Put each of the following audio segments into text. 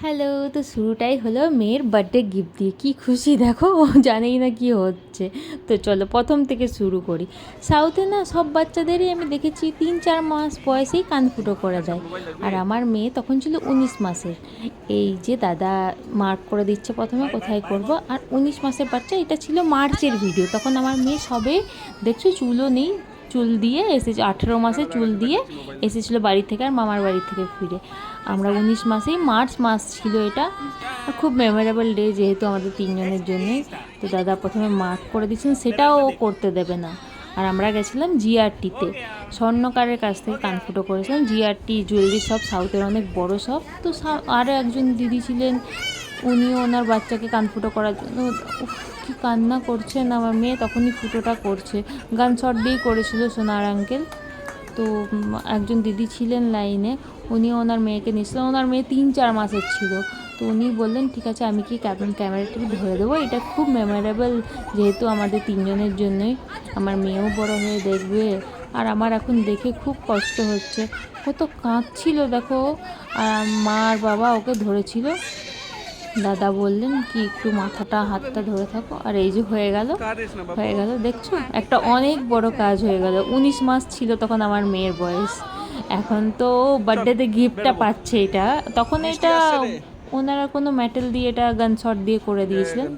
Hello, তো শুরুটাই হলো মেয়ের বার্থডে গিফট দিয়ে। কী খুশি দেখো, ও জানেই না কী হচ্ছে। তো চলো প্রথম থেকে শুরু করি। সাউথে না সব বাচ্চাদেরই আমি দেখেছি 3-4 মাস বয়সেই কান ফুটো করে দেয়। আর আমার মেয়ে তখন ছিল 19 মাসের। এই যে দাদা মার্ক করে দিচ্ছে প্রথমে কোথায় করব। আর 19 মাসের বাচ্চা, এটা ছিল মার্চের ভিডিও। তখন আমার মেয়ে সবে, দেখছো চুলও নেই, চুল দিয়ে এসেছে 18 মাসে, চুল দিয়ে এসেছিলো বাড়ি থেকে, আর মামার বাড়ি থেকে ফিরে। আমরা 19 মাসেই, মার্চ মাস ছিল এটা। আর খুব মেমোরেবল ডে যেহেতু আমাদের তিনজনের জন্যই। তো দাদা প্রথমে মার্ক করে দিচ্ছেন, সেটাও ও করতে দেবে না। আর আমরা গেছিলাম জিআরটিতে, স্বর্ণকারের কাছ থেকে কানফুটো করেছিলাম। জিআরটি জুয়েলারি শপ, সাউথের অনেক বড় শপ। তো আরও একজন দিদি ছিলেন, উনিও ওনার বাচ্চাকে কানফুটো করার জন্য, উফ কী কান্না করছেন আমার মেয়ে, তখনই ফুটোটা করছে। গান শট দিয়েই করেছিল সোনার আঙ্কেল। তো একজন দিদি ছিলেন লাইনে, উনি ওনার মেয়েকে নিয়েছিলেন। ওনার মেয়ে 3-4 মাসের ছিল। তো উনি বললেন ঠিক আছে, আমি কি ক্যামেরাটা ধরে দেবো। এটা খুব মেমোরেবল যেহেতু আমাদের তিনজনের জন্যই। আমার মেয়েও বড় হয়ে দেখবে। আর আমার এখন দেখে খুব কষ্ট হচ্ছে, কত কাঁদছিল দেখো। আর মা আর বাবা ওকে ধরেছিল। দাদা বললেন কি একটু মাথাটা হাতটা ধরে থাকো। আর এই যে হয়ে গেল, হয়ে গেল, দেখছো একটা অনেক বড় কাজ হয়ে গেল। 19 মাস ছিল তখন আমার মেয়ের বয়স। এখন তো বার্থডেতে গিফটটা পাচ্ছে এটা, তখন এটা ওনারা কোনো মেটাল দিয়ে, এটা গান শট দিয়ে করে দিয়েছিলেন।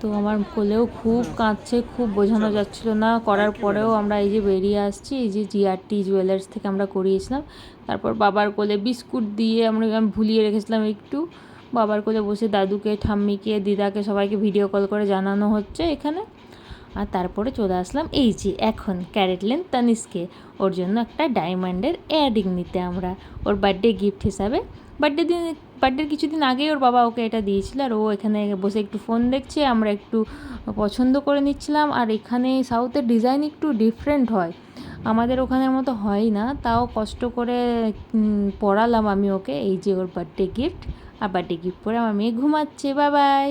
তো আমার কোলেও খুব কাঁদছে, খুব বোঝানো যাচ্ছিল না। করার পরেও আমরা এই যে বেরিয়ে আসছি, এই যে জিআরটি জুয়েলার্স থেকে আমরা করিয়েছিলাম। তারপর বাবার কোলে বিস্কুট দিয়ে আমি ভুলিয়ে রেখেছিলাম একটু। বাবার কোলে বসে দাদুকে, ঠাম্মিকে, দিদাকে সবাইকে ভিডিও কল করে জানানো হচ্ছে এখানে। আর তারপরে চলে আসলাম এই যে এখন ক্যারেটলেন তানিশকে, ওর জন্য একটা ডায়মন্ডের ইয়াররিং নিতে আমরা, ওর বার্থডে গিফট হিসাবে। বার্থডের কিছুদিন আগেই ওর বাবা ওকে এটা দিয়েছিল। আর ও এখানে বসে একটু ফোন দেখছে, আমরা একটু পছন্দ করে নিচ্ছিলাম। আর এখানে সাউথের ডিজাইন একটু ডিফারেন্ট হয়, আমাদের ওখানের মতো হয় না। তাও কষ্ট করে পড়ালাম আমি ওকে। এই যে ওর বার্থডে গিফট। আর বার্থডে গিফট পরে আমার মেয়ে ঘুমাচ্ছে। Bye bye.